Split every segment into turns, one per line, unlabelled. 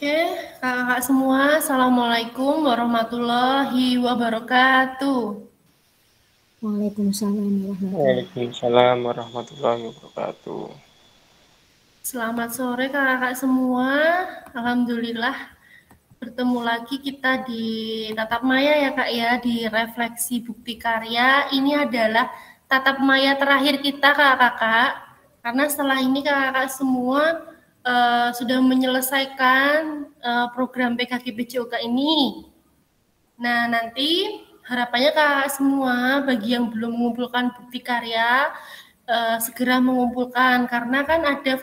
Oke, kakak semua, Assalamualaikum warahmatullahi wabarakatuh.
Waalaikumsalam warahmatullahi wabarakatuh.
Selamat sore kakak semua. Alhamdulillah bertemu lagi kita di Tatap Maya ya kak ya, di Refleksi Bukti Karya. Ini adalah tatap maya terakhir kita kakak-kakak, karena setelah ini kakak-kakak semua sudah menyelesaikan program PKG-PJOK ini. Nah, nanti harapannya kakak semua bagi yang belum mengumpulkan bukti karya segera mengumpulkan, karena kan ada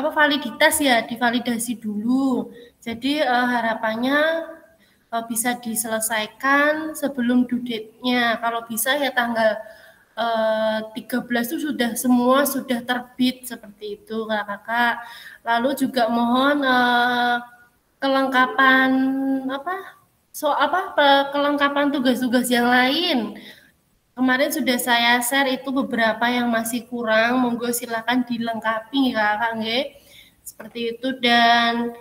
validitas ya, divalidasi dulu. Jadi harapannya bisa diselesaikan sebelum due date-nya. Kalau bisa ya tanggal 13 itu sudah terbit seperti itu kakak-kakak. Lalu juga mohon kelengkapan kelengkapan tugas-tugas yang lain. Kemarin sudah saya share itu beberapa yang masih kurang, monggo silakan dilengkapi ya kakak nggih. Seperti itu, dan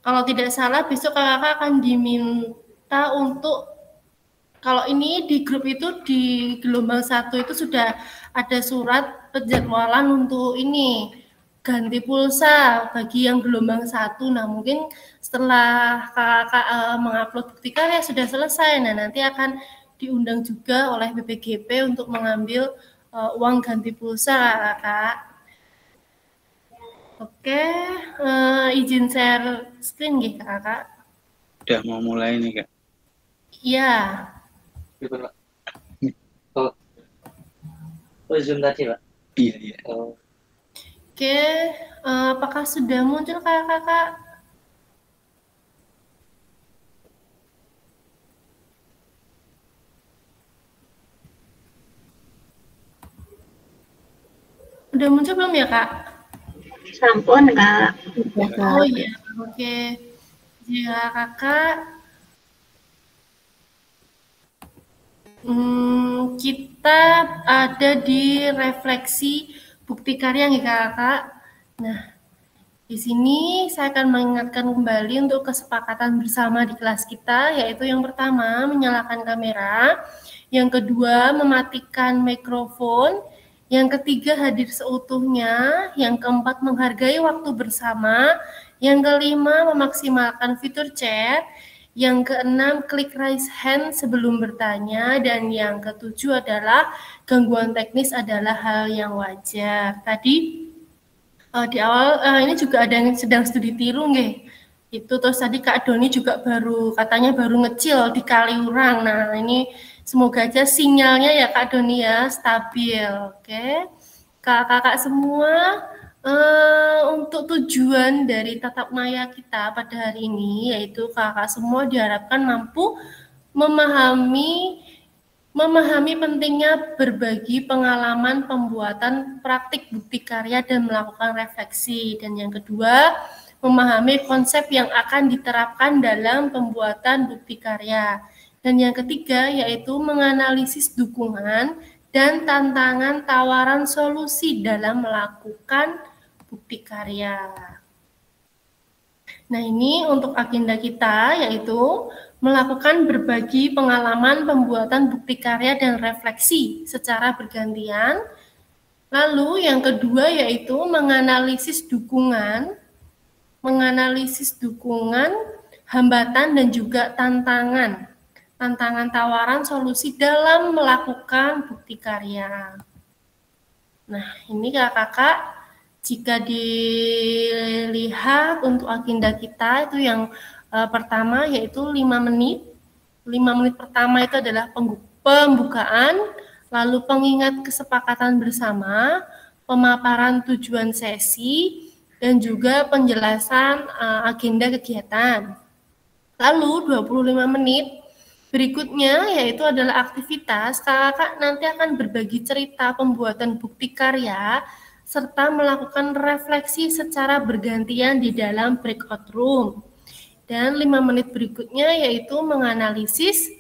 kalau tidak salah besok kakak akan diminta untuk, kalau ini di grup itu di gelombang 1 itu sudah ada surat penjadwalan untuk ini ganti pulsa bagi yang gelombang 1. Nah, mungkin setelah kakak mengupload bukti karya sudah selesai, nah nanti akan diundang juga oleh BPGP untuk mengambil uang ganti pulsa kakak. Oke, izin share screen nggih kakak.
Udah mau mulai nih kak.
Iya.
Oh, Zoom tadi pak?
Iya.
Oke, apakah sudah muncul kakak-kakak? Udah muncul belum ya kak?
Sampun kak.
Oh iya, oke. Ya kakak, kita ada di refleksi bukti karya nih kakak. Nah, di sini saya akan mengingatkan kembali untuk kesepakatan bersama di kelas kita, yaitu yang pertama menyalakan kamera, yang kedua mematikan mikrofon, yang ketiga hadir seutuhnya, yang keempat menghargai waktu bersama, yang kelima memaksimalkan fitur chat, yang keenam klik raise hand sebelum bertanya, dan yang ketujuh adalah gangguan teknis adalah hal yang wajar. Tadi di awal ini juga ada yang sedang studi tiru nggih. Itu terus tadi Kak Doni juga katanya baru ngecil di Kaliurang. Nah, ini semoga aja sinyalnya ya Kak Doni ya stabil. Oke. Kakak-kakak semua, untuk tujuan dari tatap maya kita pada hari ini yaitu kakak semua diharapkan mampu memahami pentingnya berbagi pengalaman pembuatan praktik bukti karya dan melakukan refleksi. Dan yang kedua, memahami konsep yang akan diterapkan dalam pembuatan bukti karya. Dan yang ketiga, yaitu menganalisis dukungan dan tantangan tawaran solusi dalam melakukan bukti karya. Nah, ini untuk agenda kita, yaitu melakukan berbagi pengalaman pembuatan bukti karya dan refleksi secara bergantian. Lalu yang kedua yaitu menganalisis dukungan, hambatan dan juga tantangan tawaran solusi dalam melakukan bukti karya. Nah, ini kakak-kakak, jika dilihat untuk agenda kita itu yang pertama yaitu 5 menit. 5 menit pertama itu adalah pembukaan, lalu pengingat kesepakatan bersama, pemaparan tujuan sesi, dan juga penjelasan agenda kegiatan. Lalu 25 menit berikutnya yaitu adalah aktivitas. Kakak nanti akan berbagi cerita pembuatan bukti karya serta melakukan refleksi secara bergantian di dalam breakout room. Dan 5 menit berikutnya yaitu menganalisis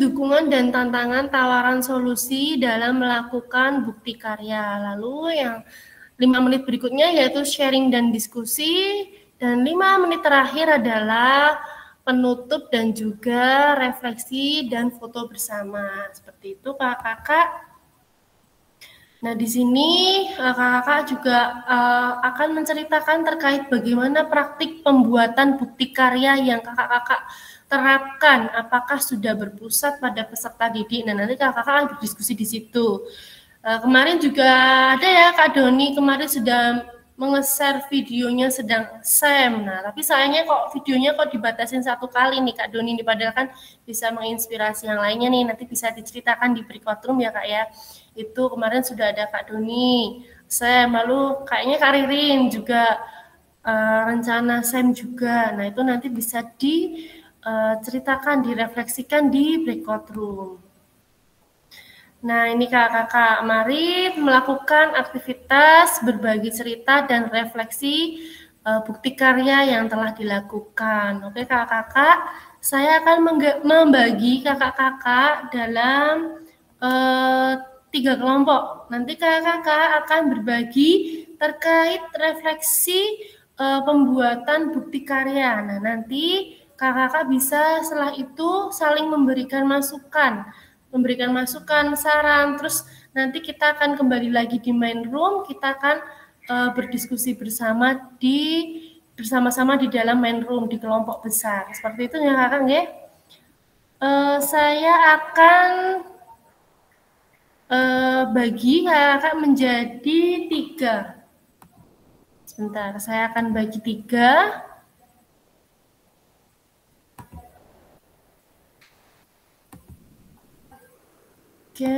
dukungan dan tantangan tawaran solusi dalam melakukan bukti karya. Lalu yang 5 menit berikutnya yaitu sharing dan diskusi, dan 5 menit terakhir adalah penutup dan juga refleksi dan foto bersama. Seperti itu kakak-kakak. Nah, di sini kakak-kakak juga akan menceritakan terkait bagaimana praktik pembuatan bukti karya yang kakak-kakak terapkan, apakah sudah berpusat pada peserta didik. Nah, nanti kakak-kakak akan berdiskusi di situ. Kemarin juga ada ya Kak Doni, kemarin sudah menge-share videonya sedang SEM. Nah, tapi sayangnya kok videonya kok dibatasin 1 kali nih Kak Doni, padahal kan bisa menginspirasi yang lainnya nih, nanti bisa diceritakan di breakout room ya Kak ya. Itu kemarin sudah ada Kak Doni, SEM, lalu kayaknya Kak Ririn juga rencana SEM juga. Nah, itu nanti bisa diceritakan, direfleksikan di breakout room. Nah, ini kakak-kakak, mari melakukan aktivitas berbagi cerita dan refleksi bukti karya yang telah dilakukan. Oke kakak-kakak, saya akan membagi kakak-kakak dalam 3 kelompok. Nanti kakak-kakak akan berbagi terkait refleksi pembuatan bukti karya. Nah, nanti kakak-kakak bisa setelah itu saling memberikan masukan, saran, terus nanti kita akan kembali lagi di main room, kita akan berdiskusi bersama-sama di dalam main room di kelompok besar. Seperti itu ya kakak ya. Saya akan bagi kakak menjadi 3. Sebentar, saya akan bagi 3. Oke.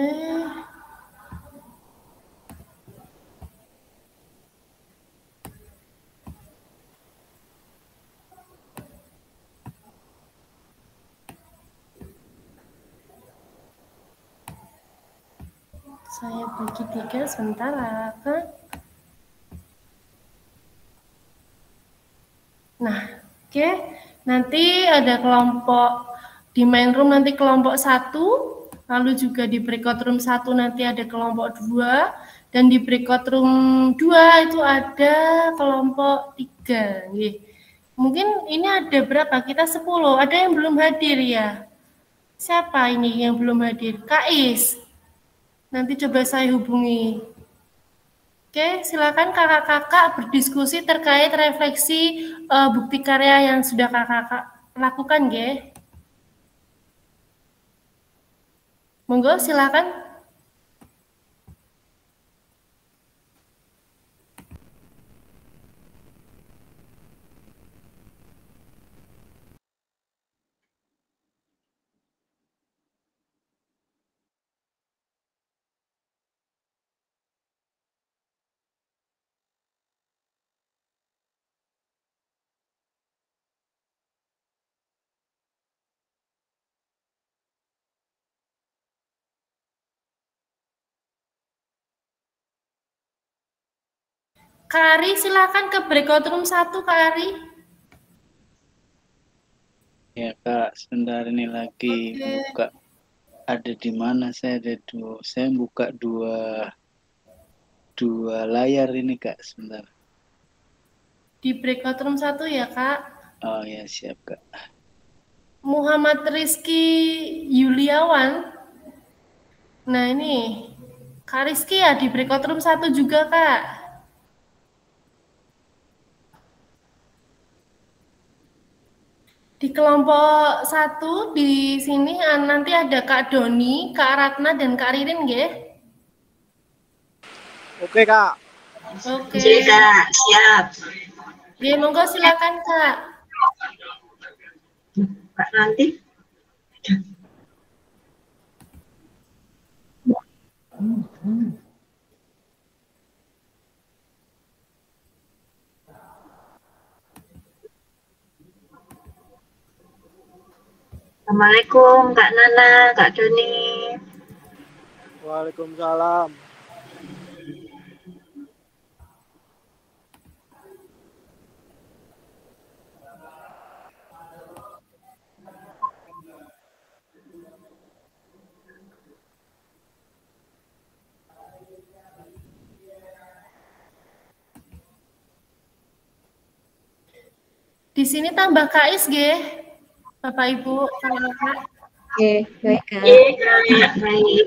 Saya bagi 3 sebentar kan. Nah, oke. Nanti ada kelompok di main room nanti kelompok 1, lalu juga di breakout room 1 nanti ada kelompok 2, dan di breakout room 2 itu ada kelompok 3. Mungkin ini ada berapa? Kita 10. Ada yang belum hadir ya? Siapa ini yang belum hadir? Kak Is. Nanti coba saya hubungi. Oke, silakan kakak-kakak berdiskusi terkait refleksi bukti karya yang sudah kakak-kakak lakukan, Ge. Monggo, silakan. Kak Ari, silakan ke breakout room 1, Kak Ari.
Ya Kak, sebentar ini lagi buka. Ada di mana saya ada saya buka dua layar ini Kak, sebentar.
Di breakout room 1 ya, Kak.
Oh ya, siap Kak.
Muhammad Rizky Yuliawan. Nah, ini Kak Rizky ya di breakout room 1 juga, Kak. Di kelompok 1 di sini nanti ada Kak Doni, Kak Ratna, dan Kak Ririn, nggih.
Oke, Kak.
Oke, Kak. Siap.
Nggih, monggo silakan, Kak.
Kak nanti. Assalamualaikum Kak Nana, Kak Doni.
Waalaikumsalam.
Di sini tambah KIS, Bapak Ibu, Kakak.
Oke, baik Kak.
Kak, baik.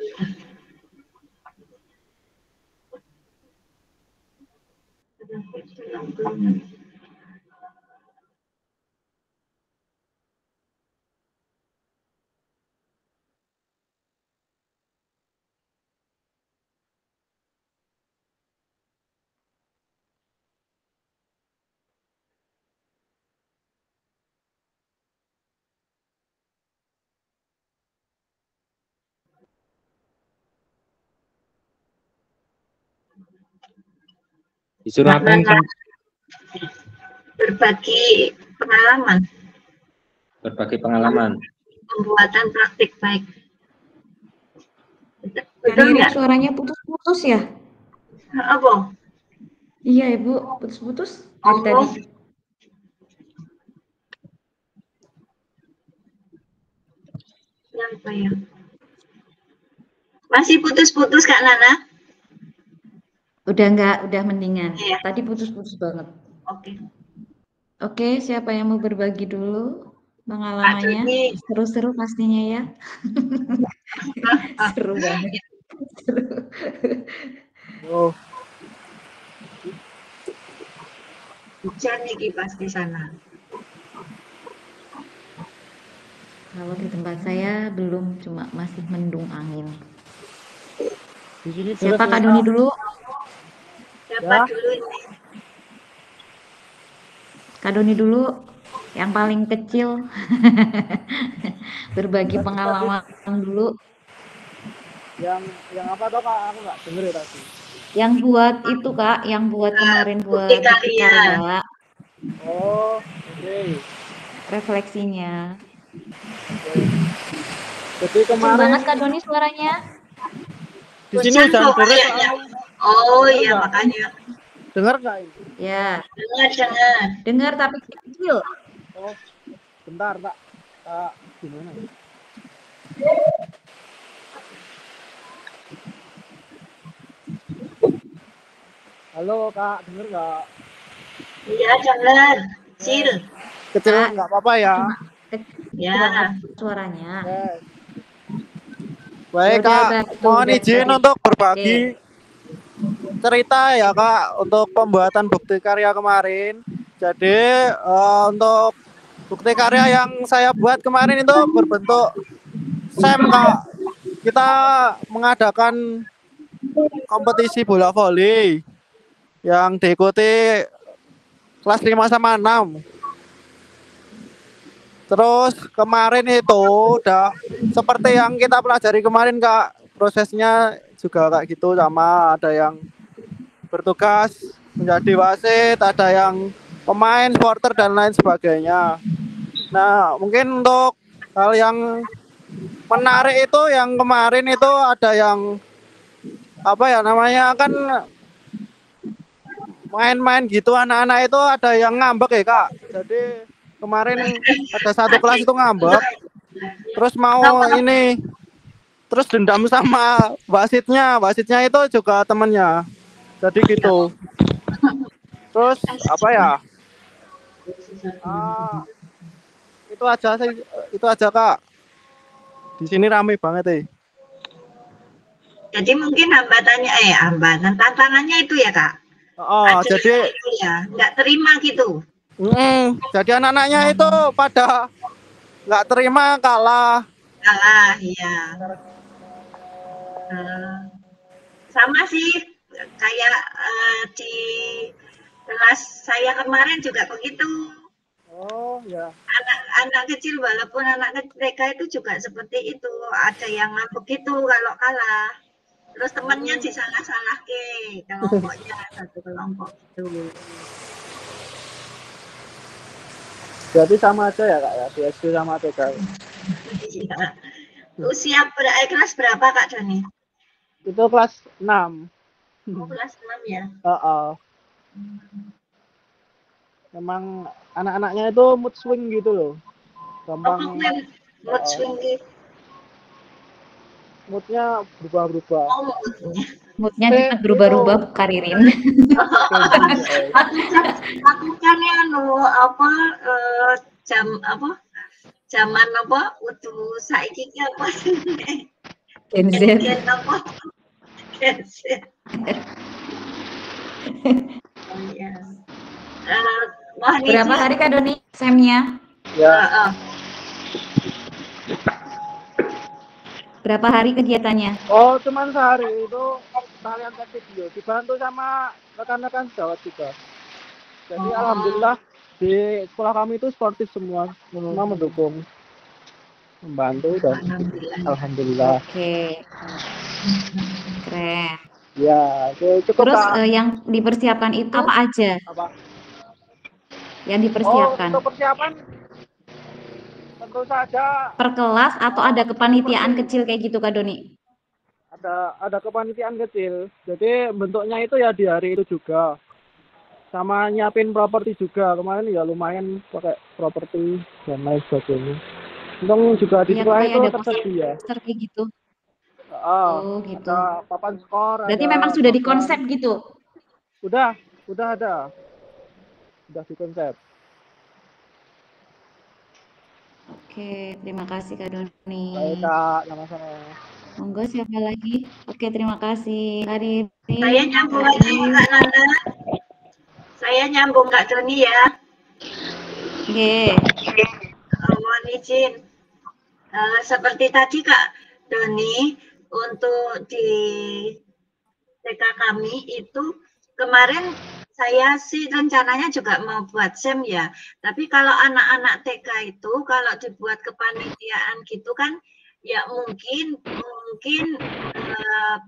Disuruh apa nih?
Berbagi pengalaman.
Berbagi pengalaman.
Pembuatan praktik baik. Betul
Ibu
nggak?
suaranya putus-putus ya?
Apa?
Iya Ibu, putus-putus dari tadi.
Apa ya? Masih putus-putus Kak Nana?
Udah enggak, udah mendingan.
Iya.
Tadi putus-putus banget.
Oke.
Oke, siapa yang mau berbagi dulu pengalamannya?
Joni.
Seru-seru pastinya ya. Seru banget. Seru.
Oh,
Hujan nih pasti sana.
Kalau di tempat saya belum, cuma masih mendung angin.
di sini
Siapa Kak Doni dulu?
Siapa dulu ini?
Kak Doni dulu, yang paling kecil. Berbagi pengalaman dulu.
Yang apa toh Kak? Aku nggak denger ya tadi.
Yang buat itu Kak, yang buat kemarin buat
bukti karya.
karya.
Oh, oke.
Refleksinya.
Jadi
Kecil
kemarin
banget Kak Doni suaranya.
di sini hujan
kok
deras.
kayaknya. Oh iya makanya.
Dengar nggak ini?
Ya,
Dengar.
dengar tapi kecil.
Oh, bentar Kak. Gimana? Halo Kak, denger nggak?
Iya dengar. Cil.
Kecil
Kak,
nggak apa-apa ya.
Kecil
Ya.
banget suaranya.
Yes. Baik
Yaudah,
Kak,
Kak, tuh,
mohon
udah
izin
tadi.
untuk berbagi cerita ya Kak untuk pembuatan bukti karya kemarin. Jadi untuk bukti karya yang saya buat kemarin itu berbentuk SEM Kak. Kita mengadakan kompetisi bola voli yang diikuti kelas 5 sama 6. Terus kemarin itu udah seperti yang kita pelajari kemarin Kak, prosesnya juga kayak gitu, sama ada yang bertugas menjadi wasit, ada yang pemain, supporter dan lain sebagainya. Nah, mungkin untuk hal yang menarik itu yang kemarin itu ada yang apa ya namanya kan main-main gitu, anak-anak itu ada yang ngambek ya Kak. Jadi kemarin ada satu kelas itu ngambek, terus mau ini, terus dendam sama wasitnya itu juga temennya, jadi gitu. Terus apa ya, itu aja Kak. Di sini rame banget
Jadi mungkin hambatan tantangannya itu ya Kak.
Oh, jadi
itu ya nggak terima gitu.
jadi anak-anaknya itu pada nggak terima kalah.
Iya. Sama sih kayak di kelas saya kemarin juga begitu.
Oh ya.
Anak kecil walaupun anak mereka itu juga seperti itu, ada yang ngambek gitu kalau kalah. Terus temannya disalah-salah ke kelompoknya, satu kelompok gitu.
Jadi sama aja ya Kak ya, di SD sama TK.
Iya. Usia kelas berapa Kak Joni?
Itu kelas 6.
Oh, kelas 6 ya?
Memang anak-anaknya itu mood swing gitu loh. Gampang.
Mood swing gitu.
Moodnya berubah-ubah.
Oh, moodnya.
Moodnya cepat berubah-ubah, Kak Ririn.
Aku kan ya apa zaman apa utuh saiki ki apa
Gen Z.
Gen apa? Gen Z. Oh iya. Mohon
Berapa
izin.
hari Kak Doni semnya?
Ya.
Berapa hari kegiatannya?
Oh, cuman sehari itu kalian tes video, dibantu sama rekan-rekan sejawat juga. Jadi alhamdulillah di sekolah kami itu sportif semua mendukung, membantu dan alhamdulillah.
Oke. Keren.
Ya, cukup.
Terus yang dipersiapkan itu apa aja?
Apa?
Yang dipersiapkan?
Untuk persiapan tentu saja
Per kelas atau ada kepanitiaan kecil kayak gitu Kak Doni?
ada kepanitiaan kecil. Jadi bentuknya itu ya di hari itu juga. Sama nyiapin properti juga. Kemarin ya lumayan pakai properti dan lain sebagainya. Untung juga di sekolah itu tersedia.
Poster kayak gitu.
Oh,
gitu.
Ada papan skor.
Berarti memang sudah dikonsep gitu?
Udah ada. Udah dikonsep.
Oke, terima kasih Kak Doni.
Baik Kak, sama-sama.
Monggo siapa lagi? Oke, terima kasih. Hari ini
saya nyambung lagi Kak Nanda. Saya nyambung Kak Doni ya.
Oke.
Mohon izin. Seperti tadi Kak Doni, untuk di TK kami itu kemarin saya sih rencananya juga mau buat SEM ya. Tapi kalau anak-anak TK itu kalau dibuat kepanitiaan gitu kan ya mungkin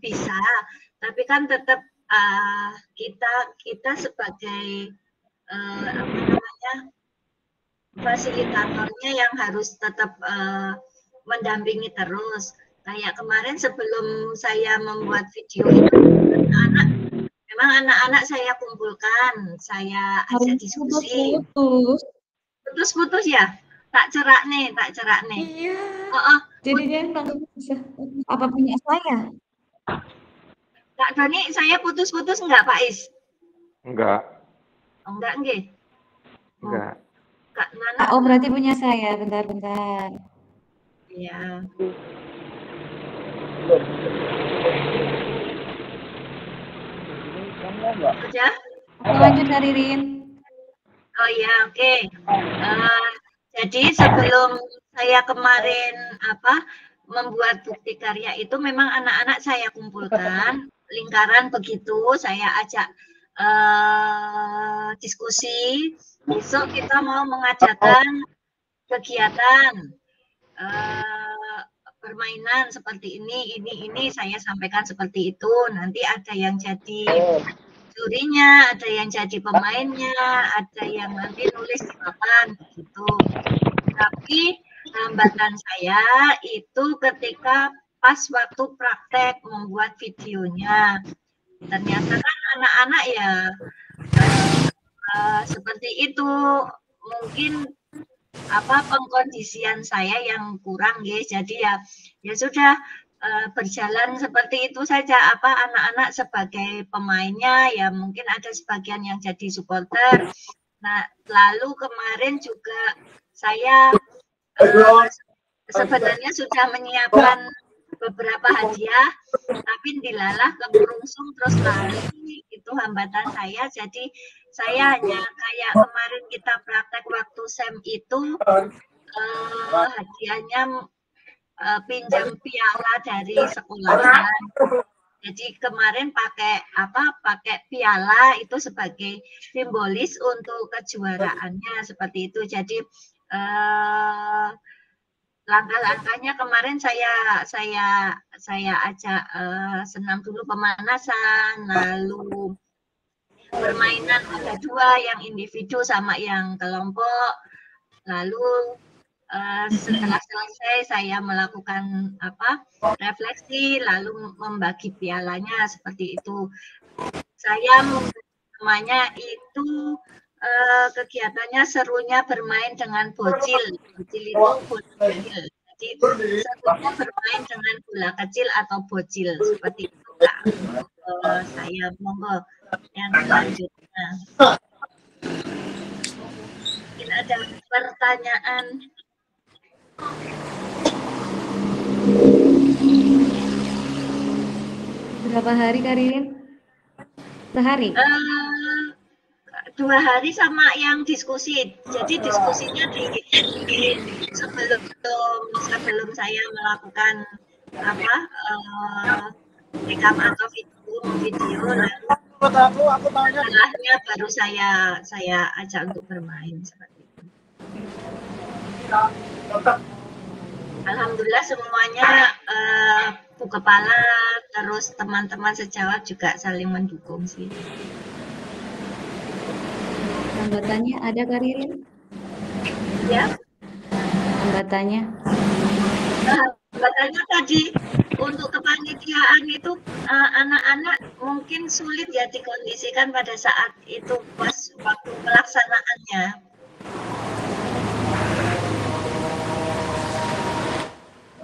bisa. Tapi kan tetap kita sebagai fasilitatornya yang harus tetap mendampingi terus. Kayak kemarin sebelum saya membuat video itu anak-anak saya kumpulkan, saya ajak diskusi. Putus ya? Tak cerak nih.
Iya. Jadinya bisa. Apa punya saya?
Kak Doni, saya putus-putus enggak Pak Is?
Enggak.
Oh, enggak nggih.
Enggak.
Kak Nana.
Oh, berarti punya saya. Bentar.
Iya. Sudah?
Lanjut dari Rin.
Oh ya, oke. Jadi sebelum saya kemarin membuat bukti karya itu memang anak-anak saya kumpulkan, lingkaran begitu, saya ajak diskusi. Besok kita mau mengadakan kegiatan permainan seperti ini saya sampaikan seperti itu. Nanti ada yang jadi jurinya, ada yang jadi pemainnya, ada yang nanti nulis di papan gitu. Tapi hambatan saya itu ketika pas waktu praktek membuat videonya. Ternyata kan anak-anak ya seperti itu, mungkin pengkondisian saya yang kurang guys. Jadi ya sudah berjalan seperti itu saja. Anak-anak sebagai pemainnya ya mungkin ada sebagian yang jadi supporter. Nah, lalu kemarin juga saya sebenarnya sudah menyiapkan beberapa hadiah, tapi dilalah kemerungsung terus lari, itu hambatan saya. Jadi saya hanya kayak kemarin kita praktek waktu SEM itu hadiahnya pinjam piala dari sekolahan. Jadi kemarin pakai piala itu sebagai simbolis untuk kejuaraannya seperti itu. Jadi langkah-langkahnya kemarin saya ajak senam dulu pemanasan, lalu permainan ada 2, yang individu sama yang kelompok. Lalu setelah selesai saya melakukan refleksi, lalu membagi pialanya seperti itu. Saya namanya itu kegiatannya serunya bermain dengan bocil. Bocil itu bocil. Jadi serunya bermain dengan bola kecil atau bocil seperti itu. buka saya monggo yang selanjutnya. Mungkin ada pertanyaan.
Berapa hari Kak Ririn? Sehari?
2 hari sama yang diskusi. Jadi diskusinya di sebelum saya melakukan apa rekam atau video lalu setelahnya baru saya ajak untuk bermain seperti itu. Alhamdulillah semuanya Bu Kepala terus teman-teman sejawat juga saling mendukung sih.
Hambatannya ada Kak Ririn?
Ya.
Hambatannya?
Hambatannya tadi untuk kepanitiaan itu anak-anak mungkin sulit ya dikondisikan pada saat itu pas waktu pelaksanaannya.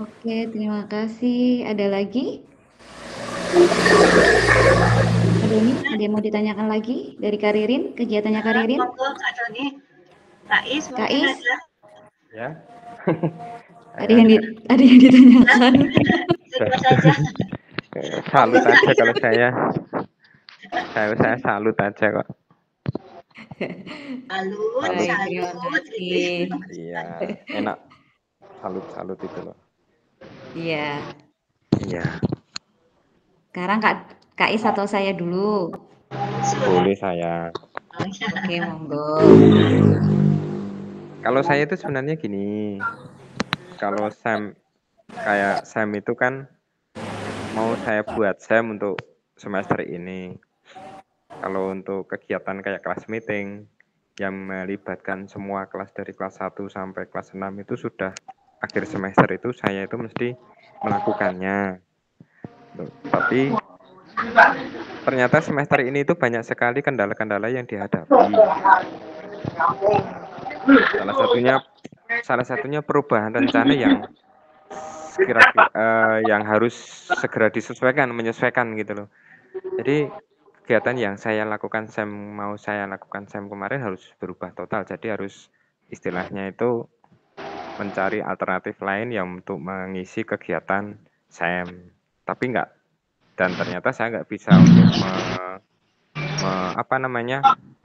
Oke, terima kasih. Ada lagi? Ada yang mau ditanyakan lagi dari Kak Ririn, kegiatannya Kak Ririn?
Monggo Kak Doni. Kak Is
Kak
mungkin
Is?
ada.
Ya.
Ada yang ditanyakan.
Terima saja.
Salut aja kalau saya salut aja kok.
Salut.
Terima kasih.
Iya, enak. Salut itu loh.
Iya.
Iya.
Sekarang Kak Is atau saya dulu?
Boleh saya.
Oke, monggo.
Kalau saya itu sebenarnya gini. Kalau Sam itu kan mau saya buat Sam untuk semester ini. Kalau untuk kegiatan kayak kelas meeting yang melibatkan semua kelas dari kelas 1 sampai kelas 6 itu sudah akhir semester itu saya itu mesti melakukannya. Tapi ternyata semester ini itu banyak sekali kendala-kendala yang dihadapi. Salah satunya perubahan rencana yang yang harus segera menyesuaikan gitu loh. Jadi kegiatan yang saya lakukan mau saya lakukan kemarin harus berubah total. Jadi harus istilahnya itu mencari alternatif lain yang untuk mengisi kegiatan SEM. Tapi dan ternyata saya nggak bisa untuk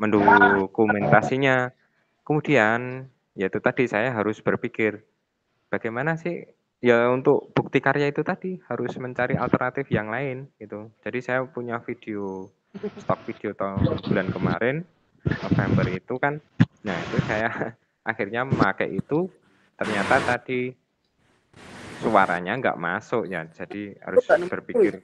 mendokumentasinya. Kemudian yaitu tadi saya harus berpikir bagaimana sih ya untuk bukti karya itu tadi harus mencari alternatif yang lain gitu. Jadi saya punya stok video tahun bulan kemarin November itu kan, nah itu saya akhirnya memakai itu, ternyata tadi suaranya nggak masuk ya, jadi harus berpikir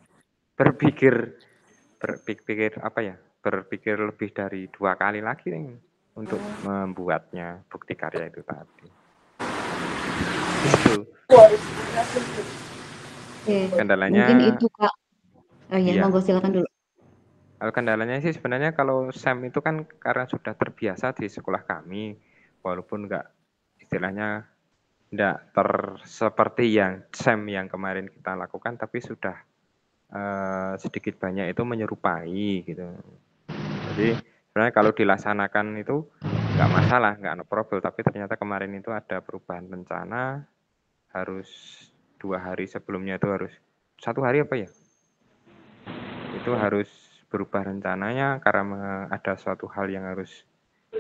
lebih dari 2 kali lagi nih untuk membuatnya bukti karya itu tadi. Itu. Kendalanya
mungkin itu Kak. Oh iya,
iya.
monggo silakan dulu.
Kalau kendalanya sih sebenarnya kalau SEM itu kan karena sudah terbiasa di sekolah kami, walaupun istilahnya seperti yang SEM yang kemarin kita lakukan, tapi sudah sedikit banyak itu menyerupai gitu. Jadi sebenarnya kalau dilaksanakan itu nggak masalah, nggak no problem, tapi ternyata kemarin itu ada perubahan rencana, harus 2 hari sebelumnya itu harus 1 hari apa ya? Itu harus berubah rencananya karena ada suatu hal yang harus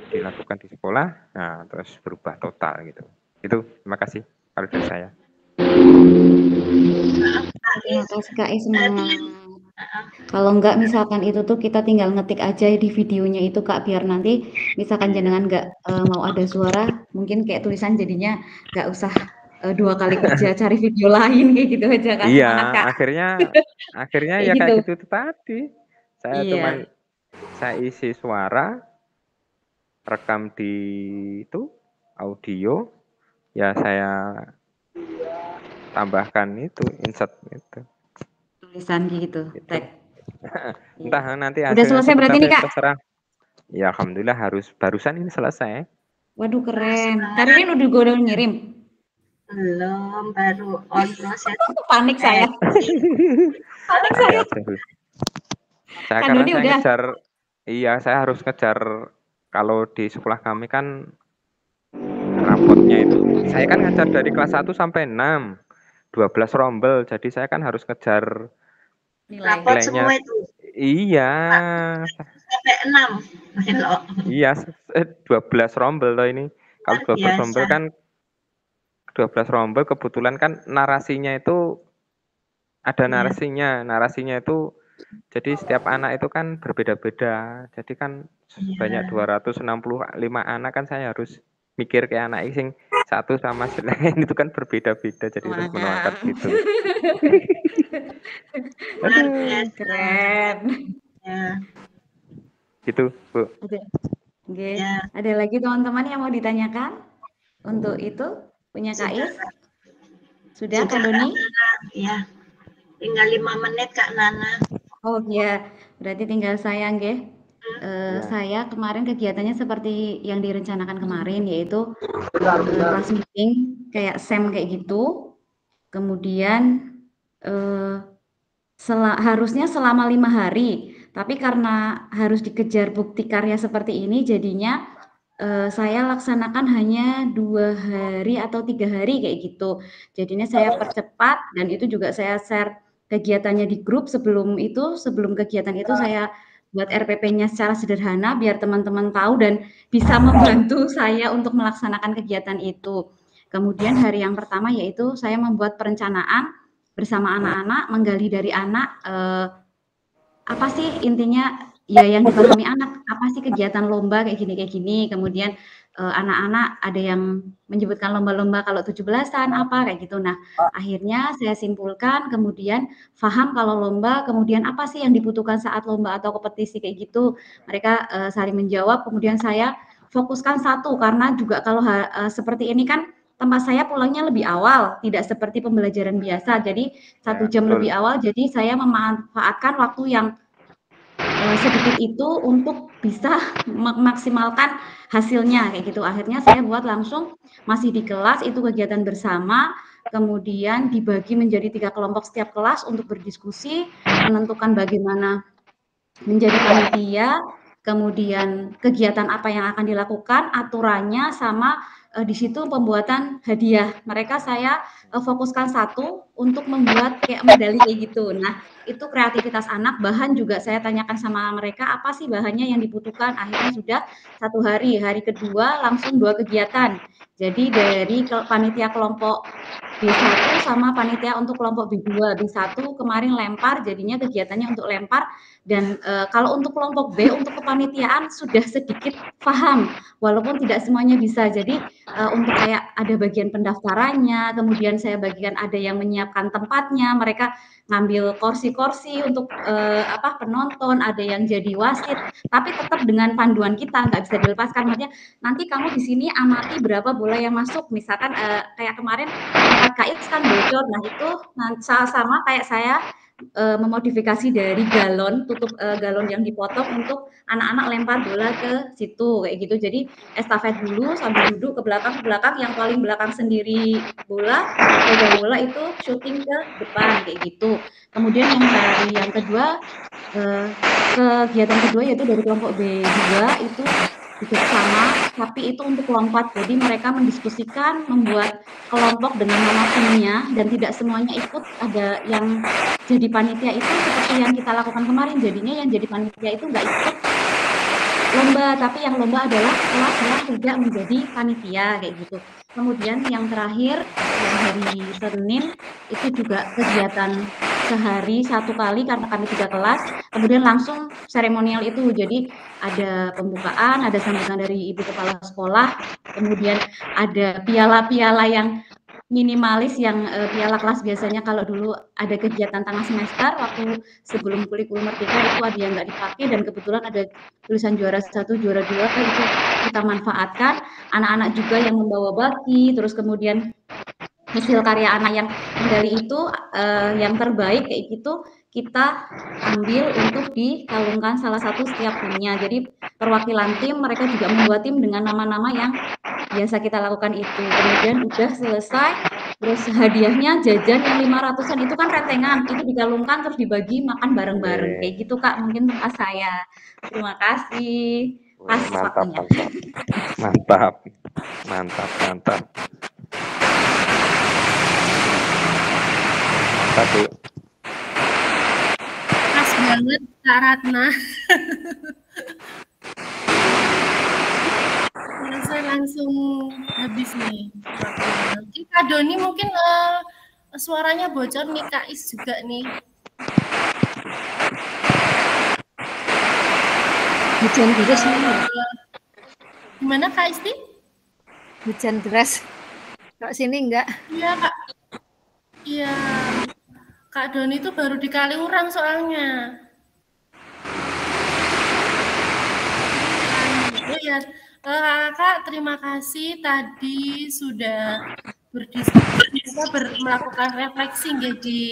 dilakukan di sekolah, nah terus berubah total gitu. Itu, terima kasih kalau dari saya.
Terima kasih Kak Is, semangat. Kalau enggak misalkan itu tuh kita tinggal ngetik aja di videonya itu Kak, biar nanti misalkan jenengan enggak mau ada suara, mungkin kayak tulisan jadinya enggak usah 2 kali kerja cari video lain kayak gitu aja kan.
Iya,
Semangat Kak.
akhirnya ya kayak gitu itu tadi. Saya cuman saya isi suara, rekam di itu audio, ya saya tambahkan itu insert itu.
Tulisan gitu, tag.
Entah nanti
udah selesai berarti nih Kak?
Terserah. Ya alhamdulillah barusan ini selesai.
Waduh keren. Kak Ririn udah ngirim?
Belum, baru on proses.
Panik saya. Panik saya.
Saya
Kak
karena
Doni
saya
udah.
ngejar, iya saya harus ngejar, kalau di sekolah kami kan rapotnya itu, saya kan ngejar dari kelas 1 sampai 6, 12 rombel, jadi saya kan harus ngejar
Rapot
nilainya.
semua itu.
Iya.
Sampai 6.
Iya, 12 rombel loh ini. Kalau 12 rombel kan 12 rombel kebetulan kan narasinya itu ada narasinya itu jadi setiap anak itu kan berbeda-beda. Jadi kan banyak 265 anak kan saya harus mikir kayak anak sing satu sama selain itu kan berbeda-beda, jadi terus menuangkan gitu.
Keren.
Ya.
Gitu, Bu.
Oke. Ada lagi teman-teman yang mau ditanyakan untuk itu? Punya Kak Is? Sudah Kak Doni?
Ya. Tinggal 5 menit Kak Nana.
Oh iya, berarti tinggal saya nggih. Saya kemarin kegiatannya seperti yang direncanakan kemarin, yaitu class meeting kayak SEM kayak gitu. Kemudian harusnya selama 5 hari, tapi karena harus dikejar bukti karya seperti ini, jadinya saya laksanakan hanya 2 hari atau 3 hari kayak gitu. Jadinya saya percepat, dan itu juga saya share kegiatannya di grup. Sebelum kegiatan itu saya buat RPP-nya secara sederhana biar teman-teman tahu dan bisa membantu saya untuk melaksanakan kegiatan itu. Kemudian hari yang pertama yaitu saya membuat perencanaan bersama anak-anak, menggali dari anak apa sih intinya ya yang dipahami anak, apa sih kegiatan lomba kayak gini. Kemudian anak-anak ada yang menyebutkan lomba-lomba kalau 17-an apa kayak gitu. Nah, akhirnya saya simpulkan, kemudian paham kalau lomba, kemudian apa sih yang dibutuhkan saat lomba atau kompetisi kayak gitu. Mereka saling menjawab, kemudian saya fokuskan satu, karena juga kalau seperti ini kan tempat saya pulangnya lebih awal, tidak seperti pembelajaran biasa. Jadi 1 jam lebih awal, jadi saya memanfaatkan waktu yang sedikit itu untuk bisa memaksimalkan hasilnya kayak gitu. Akhirnya saya buat langsung masih di kelas itu kegiatan bersama, kemudian dibagi menjadi 3 kelompok setiap kelas untuk berdiskusi, menentukan bagaimana menjadi panitia, kemudian kegiatan apa yang akan dilakukan, aturannya, sama di situ pembuatan hadiah. Mereka saya fokuskan satu untuk membuat kayak medali kayak gitu. Nah, itu kreativitas anak. Bahan juga saya tanyakan sama mereka, apa sih bahannya yang dibutuhkan. Akhirnya sudah 1 hari. Hari kedua langsung 2 kegiatan. Jadi dari panitia kelompok B1 sama panitia untuk kelompok B2. B1 kemarin lempar, jadinya kegiatannya untuk lempar. Dan kalau untuk kelompok B, untuk kepanitiaan sudah sedikit paham, walaupun tidak semuanya bisa. Jadi untuk kayak ada bagian pendaftarannya, kemudian saya bagikan ada yang menyiapkan tempatnya, mereka ngambil kursi-kursi untuk penonton, ada yang jadi wasit, tapi tetap dengan panduan kita, nggak bisa dilepaskan. Maksudnya nanti kamu di sini amati berapa bola yang masuk, misalkan kayak kemarin tempat KX kan bocor, nah itu sama kayak saya memodifikasi dari galon, tutup galon yang dipotong untuk anak-anak lempar bola ke situ kayak gitu. Jadi estafet dulu sambil duduk ke belakang, yang paling belakang sendiri bola, pegang bola itu syuting ke depan kayak gitu. Kemudian yang kedua, kegiatan kedua yaitu dari kelompok B2 itu juga sama, tapi itu untuk lompat. Jadi mereka mendiskusikan, membuat kelompok dengan nama timnya, dan tidak semuanya ikut. Ada yang jadi panitia itu seperti yang kita lakukan kemarin, jadinya yang jadi panitia itu nggak ikut lomba, tapi yang lomba adalah kelas yang tidak menjadi panitia kayak gitu. Kemudian yang terakhir, yang hari Senin itu juga kegiatan sehari 1 kali karena kami 3 kelas, kemudian langsung seremonial itu. Jadi ada pembukaan, ada sambutan dari Ibu Kepala Sekolah, kemudian ada piala-piala yang minimalis, yang piala kelas biasanya kalau dulu ada kegiatan tengah semester waktu sebelum kurikulum merdeka itu ada yang nggak dipakai, dan kebetulan ada tulisan juara 1, juara 2 itu kita manfaatkan. Anak-anak juga yang membawa baki, terus kemudian hasil karya anak yang medali itu yang terbaik kayak gitu kita ambil untuk dikalungkan salah satu setiap timnya. Jadi perwakilan tim, mereka juga membuat tim dengan nama-nama yang biasa kita lakukan itu. Kemudian udah selesai, Terus hadiahnya jajan yang 500-an itu kan rentengan, itu dikalungkan terus dibagi makan bareng-bareng. Kayak gitu Kak, mungkin tempat saya. Terima kasih. Pas
Mantap,
waktunya.
mantap. Mantap, mantap. Mantap, Bu.
Pas banget Kak Ratna. Saya langsung habis nih waktunya. Oke, Kak Doni mungkin suaranya bocor nih, Kak Is juga nih.
Hujan deras nih.
Gimana Kak Isti?
Hujan deras. Kalau sini enggak.
Iya Kak. Iya. Kak Doni itu baru di Kaliurang soalnya. Oh ya, Kak, terima kasih tadi sudah berdiskusi, melakukan refleksi di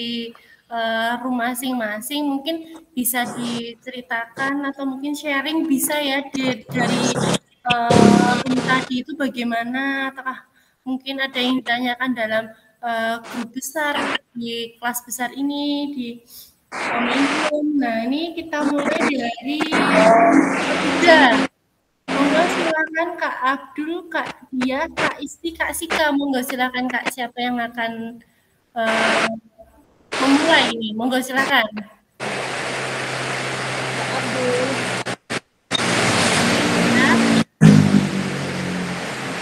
rumah masing-masing. Mungkin bisa diceritakan atau mungkin sharing bisa ya dari room tadi itu bagaimana? Apakah mungkin ada yang ditanyakan dalam grup besar di kelas besar ini di Momentum. Nah, ini kita mulai dari ketiga. Monggo silakan Kak Abdul, Kak Dia, Kak Isti, Kak Sika. Monggo silakan Kak, siapa yang akan memulai ini? Monggo silakan. Kak Abdul.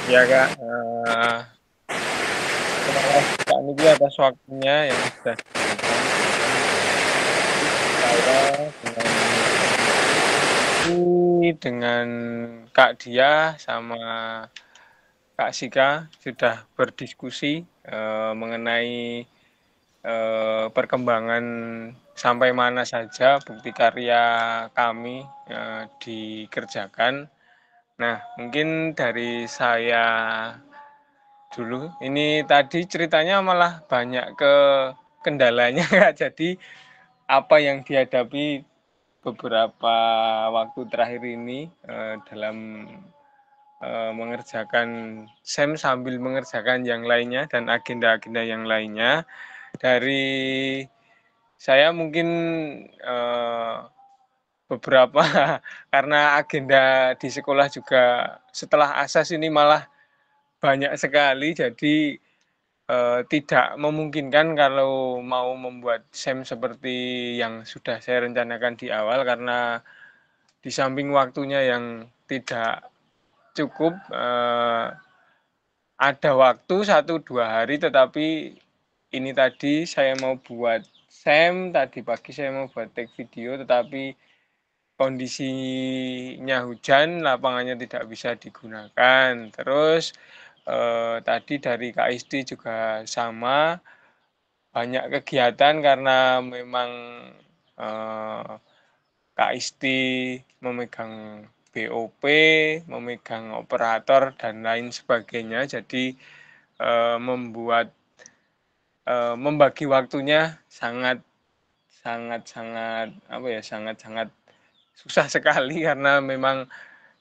Ya Kak, terima kasih Kak Niki atas waktunya yang sudah dengan Kak Dia sama Kak Sika sudah berdiskusi mengenai perkembangan sampai mana saja bukti karya kami dikerjakan. Nah, mungkin dari saya dulu. Ini tadi ceritanya malah banyak ke kendalanya Kak. Jadi apa yang dihadapi beberapa waktu terakhir ini dalam mengerjakan SEM sambil mengerjakan yang lainnya dan agenda-agenda yang lainnya. Dari saya mungkin beberapa karena agenda di sekolah juga setelah asas ini malah banyak sekali, jadi tidak memungkinkan kalau mau membuat SEM seperti yang sudah saya rencanakan di awal, karena di samping waktunya yang tidak cukup, ada waktu 1-2 hari, tetapi ini tadi saya mau buat SEM, tadi pagi saya mau buat take video, tetapi kondisinya hujan, lapangannya tidak bisa digunakan. Terus tadi dari Kak Isti juga sama, banyak kegiatan karena memang Kak Isti memegang BOP, memegang operator dan lain sebagainya, jadi membuat membagi waktunya sangat susah sekali karena memang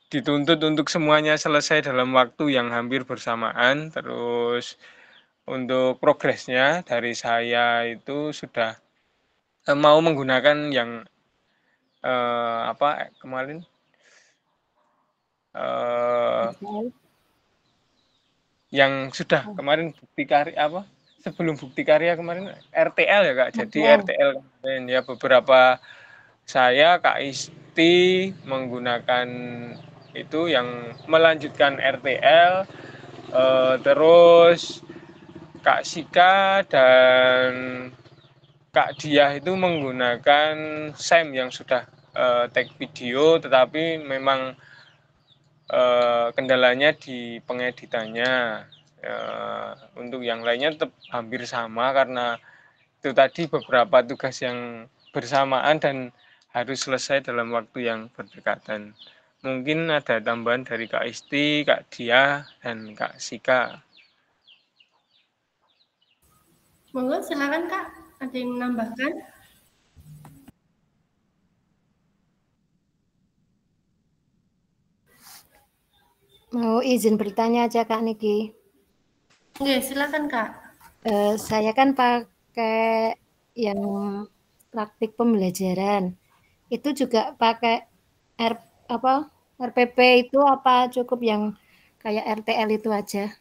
dituntut untuk semuanya selesai dalam waktu yang hampir bersamaan. Terus untuk progresnya dari saya itu sudah mau menggunakan yang kemarin yang sudah kemarin bukti karya sebelum bukti karya kemarin RTL ya Kak. Jadi RTL kemarin ya, beberapa saya Kak Isti menggunakan itu yang melanjutkan RTL, terus Kak Sika dan Kak Diah itu menggunakan SEM yang sudah take video, tetapi memang kendalanya di pengeditannya. Untuk yang lainnya tetap hampir sama karena itu tadi beberapa tugas yang bersamaan dan harus selesai dalam waktu yang berdekatan. Mungkin ada tambahan dari Kak Isti, Kak Diah, dan Kak Sika.
Monggo silakan Kak, ada yang menambahkan?
Mau izin bertanya aja Kak Niki.
Oke, silakan Kak.
Saya kan pakai yang praktik pembelajaran. Itu juga pakai RPP itu apa cukup yang kayak RTL itu aja?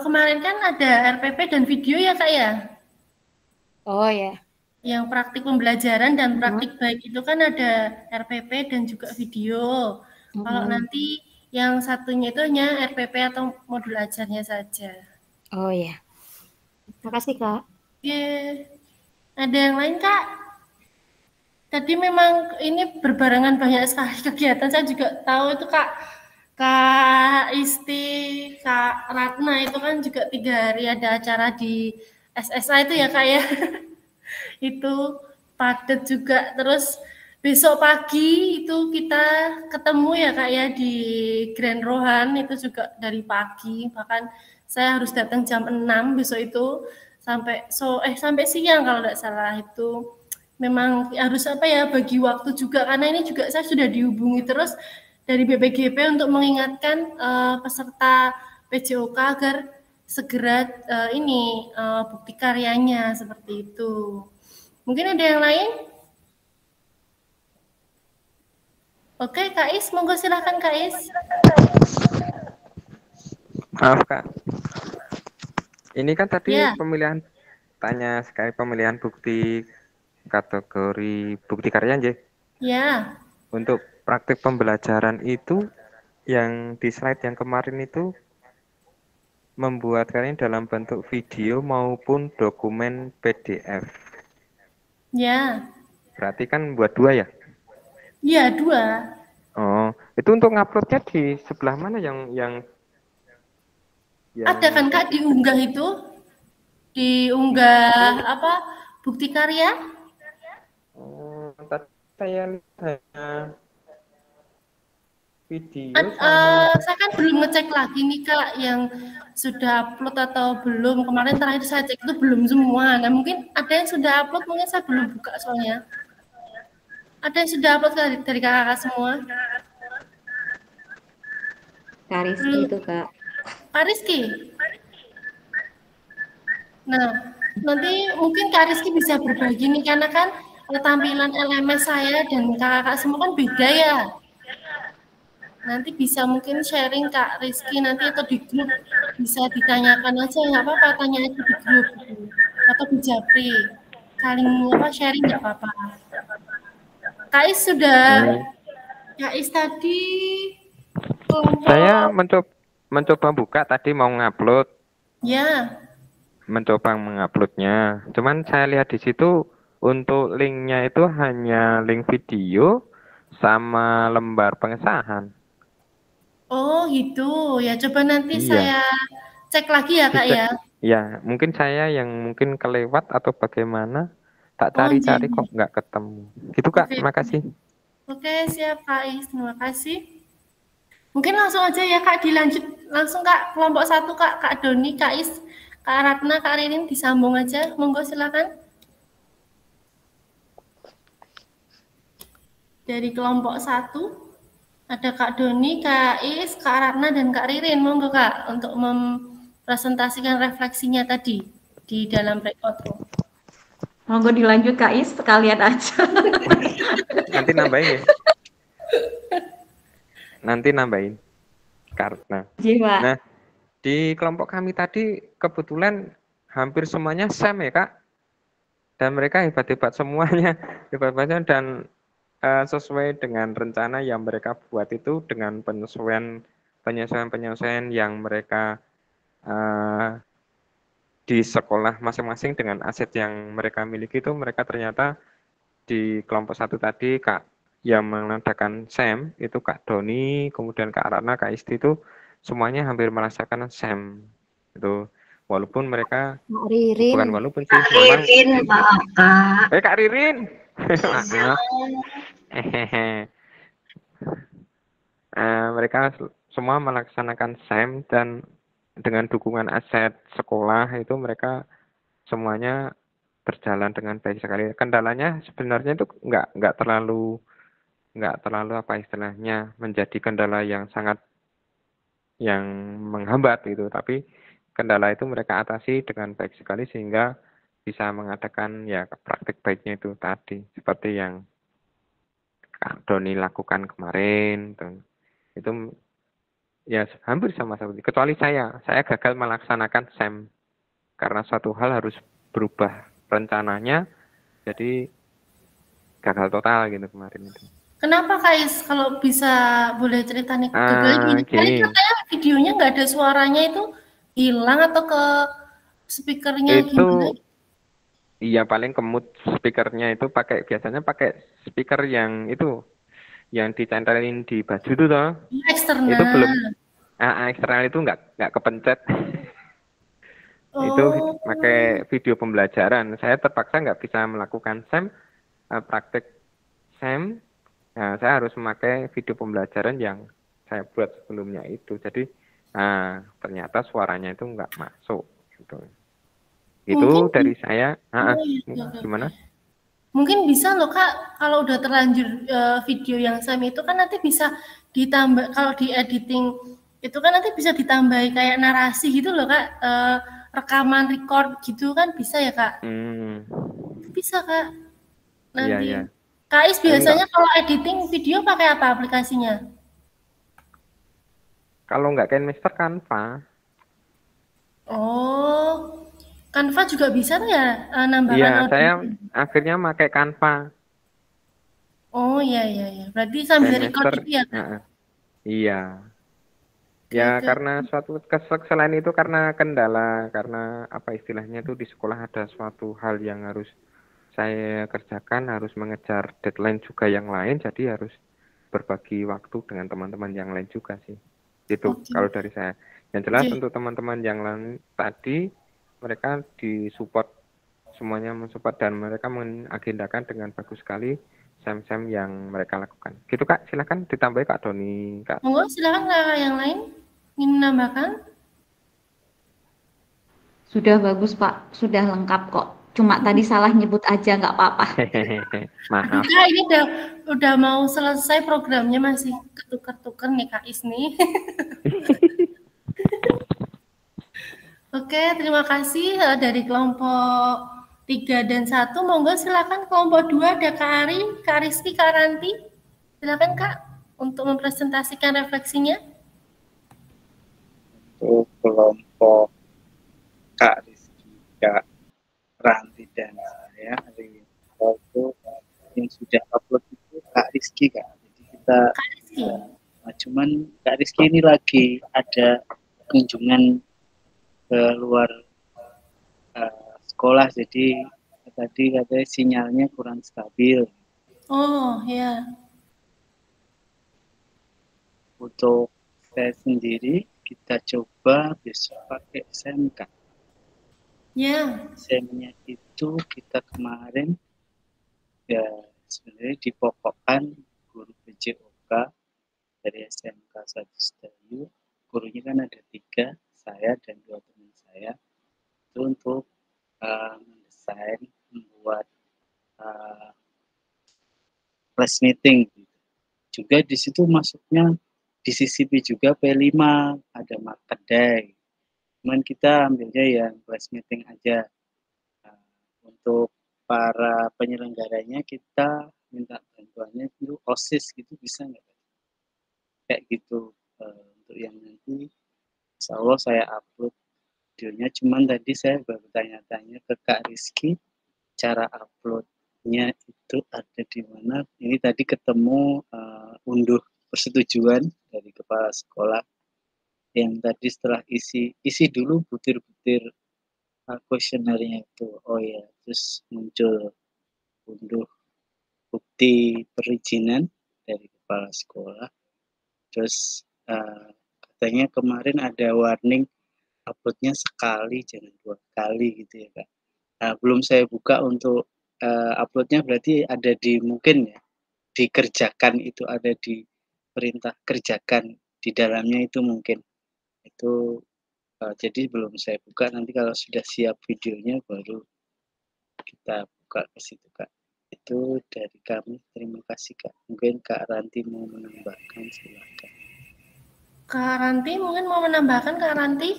Kemarin kan ada RPP dan video ya Kak ya?
Oh ya.
Yang praktik pembelajaran dan praktik baik itu kan ada RPP dan juga video. Kalau nanti yang satunya itu hanya RPP atau modul ajarnya saja.
Oh ya. Makasih Kak.
Ada yang lain Kak? Tadi memang ini berbarengan banyak sekali kegiatan. Saya juga tahu itu Kak Isti, Kak Ratna itu kan juga 3 hari ada acara di SSA itu ya Kak ya. Itu padat juga. Terus besok pagi itu kita ketemu ya Kak ya di Grand Rohan itu juga dari pagi. Bahkan saya harus datang jam 6 besok itu sampai siang kalau tidak salah. Itu memang harus bagi waktu juga karena ini juga saya sudah dihubungi terus dari BPGP untuk mengingatkan peserta PJOK agar segera bukti karyanya seperti itu. Mungkin ada yang lain? Oke, Kak Is, monggo silakan Kak Is.
Maaf Kak. Ini kan tadi pemilihan tanya sekali pemilihan bukti kategori bukti karya nggih.
Ya.
Untuk praktik pembelajaran itu yang di slide yang kemarin itu membuat kalian dalam bentuk video maupun dokumen PDF.
Ya.
Berarti kan buat 2 ya?
Iya, 2.
Oh, itu untuk nguploadnya di sebelah mana yang
ada kan Kak diunggah itu? Diunggah bukti karya?
Saya lihat video
saya kan belum ngecek lagi nih Kak yang sudah upload atau belum. Kemarin terakhir saya cek itu belum semua. Nah mungkin ada yang sudah upload, mungkin saya belum buka soalnya. Ada yang sudah upload dari kakak semua?
Kak Rizky itu Kak.
Kak Rizky? Nah, nanti mungkin Kak Rizky bisa berbagi nih, karena kan tampilan LMS saya dan kakak semua kan beda ya. Nanti bisa mungkin sharing Kak Rizky nanti atau di grup bisa ditanyakan aja, nggak apa-apa, tanya aja di grup atau di Japri. Saling sharing nggak apa-apa. Kak Is sudah, Kak Is tadi
saya mencoba buka tadi mau ngupload.
Ya.
Mencoba menguploadnya. Cuman saya lihat di situ untuk linknya itu hanya link video sama lembar pengesahan.
Oh gitu. Ya coba nanti saya cek lagi ya Kak ya.
Ya, mungkin saya yang mungkin kelewat atau bagaimana. Tak cari-cari kok nggak ketemu. Gitu Kak, terima kasih.
Oke, siap Kak Is, terima kasih. Mungkin langsung aja ya Kak, dilanjut langsung Kak, kelompok 1 Kak Doni, Kak Is, Kak Ratna, Kak Ririn disambung aja, monggo silakan. Dari kelompok 1 ada Kak Doni, Kak Is, Kak Ratna, dan Kak Ririn, monggo Kak untuk mempresentasikan refleksinya tadi di dalam breakout room.
Monggo dilanjut Kak Is, sekalian aja.
Nanti nambahin ya. Nanti nambahin karena. Nah, di kelompok kami tadi kebetulan hampir semuanya SEM ya Kak. Dan mereka hebat-hebat semuanya. Hebat-hebatnya dan sesuai dengan rencana yang mereka buat itu dengan penyesuaian yang mereka di sekolah masing-masing dengan aset yang mereka miliki itu mereka ternyata di kelompok 1 tadi Kak yang mengadakan SEM itu Kak Doni, kemudian Kak Ratna, Kak Isti itu semuanya hampir merasakan SEM itu walaupun mereka bukan walaupun sih
Ririn, maaf Kak.
Kak Ririn maaf mereka semua melaksanakan SEM dan dengan dukungan aset sekolah itu mereka semuanya berjalan dengan baik sekali. Kendalanya sebenarnya itu nggak terlalu apa istilahnya menjadi kendala yang sangat yang menghambat itu, tapi kendala itu mereka atasi dengan baik sekali sehingga bisa mengadakan ya praktik baiknya itu tadi seperti yang Kak Doni lakukan kemarin itu ya hampir sama seperti kecuali saya gagal melaksanakan SEM karena suatu hal harus berubah rencananya jadi gagal total gitu kemarin itu.
Kenapa Kak Is kalau bisa boleh cerita nih gagal gini?
Gini.
Katanya videonya nggak ada suaranya itu hilang atau ke speakernya
itu
gimana?
iya paling kemut speakernya itu biasanya pakai speaker yang itu yang dicantelin di baju itu toh.
Eksternal.
Itu belum eksternal itu nggak kepencet. Itu pakai video pembelajaran. Saya terpaksa nggak bisa melakukan SEM praktek SEM. Nah, saya harus memakai video pembelajaran yang saya buat sebelumnya itu. Jadi ternyata suaranya itu nggak masuk gitu. Itu mungkin dari saya. Gimana?
Mungkin bisa loh Kak, kalau udah terlanjur video yang SEM itu kan nanti bisa ditambah, kalau di editing itu kan nanti bisa ditambahi kayak narasi gitu loh Kak, rekaman record gitu kan bisa ya Kak? Bisa Kak. Nanti.
Iya.
Kak Is biasanya kalau editing video pakai apa aplikasinya?
Kalau nggak KineMaster Canva.
Oh, Canva juga bisa tuh ya nambahkan
Iya,
audio.
saya akhirnya pakai Canva.
Oh iya. Berarti sambil record itu ya Kak?
Iya. Ya karena suatu selain itu karena kendala, karena apa istilahnya itu di sekolah ada suatu hal yang harus saya kerjakan, harus mengejar deadline juga yang lain, jadi harus berbagi waktu dengan teman-teman yang lain juga sih. Itu kalau dari saya. Yang jelas untuk teman-teman yang lain tadi, mereka disupport, semuanya mensupport dan mereka mengagendakan dengan bagus sekali SEM-SEM yang mereka lakukan. Gitu Kak, silakan ditambahi Kak Doni. Kak.
Monggo silakan Kak yang lain ingin menambahkan.
Sudah bagus Pak, sudah lengkap kok. Cuma tadi salah nyebut aja, nggak apa-apa.
Maaf.
Kak ini udah mau selesai programnya masih ketukar-tukar nih Kak Is nih. Oke, terima kasih dari kelompok 3 dan 1. Monggo silakan kelompok 2 ada Kak Ari, Kak Rizky, Kak Ranti. Silakan Kak untuk mempresentasikan refleksinya.
Untuk kelompok Kak Rizky, Kak Ranti dan saya hari itu yang sudah upload itu Kak Rizky Kak. Jadi kita cuman Kak Rizky ini lagi ada kunjungan ke luar sekolah, jadi tadi katanya sinyalnya kurang stabil.
Oh ya.
Untuk saya sendiri kita coba besok pakai SMK.
Ya.
SEM-nya itu kita kemarin ya sebenarnya dipokokkan guru PJOK dari SMK 1 Sedayu. Gurunya kan ada 3, saya dan 2 teman saya. Itu untuk mendesain, membuat class meeting. Juga di situ masuknya disisipi juga P5, ada market day. Cuman kita ambilnya yang class meeting aja. Untuk para penyelenggaranya kita minta bantuannya dulu OSIS gitu, bisa nggak? Kayak gitu. Untuk yang nanti insya Allah saya upload videonya. Cuman tadi saya baru tanya-tanya ke Kak Rizky, cara uploadnya itu ada di mana. Ini tadi ketemu unduh persetujuan dari kepala sekolah yang tadi setelah isi dulu butir-butir kuesionernya itu. Oh ya, terus muncul unduh bukti perizinan dari kepala sekolah. Terus katanya kemarin ada warning uploadnya sekali, jangan 2 kali gitu ya Kak. Belum saya buka untuk uploadnya, berarti ada di mungkin ya dikerjakan, itu ada di perintah kerjakan di dalamnya itu mungkin itu. Jadi belum saya buka, nanti kalau sudah siap videonya baru kita buka ke situ Kak. Itu dari kami, terima kasih Kak. Mungkin Kak Ranti mau menambahkan, silakan.
Kak Ranti mungkin mau menambahkan Kak Ranti?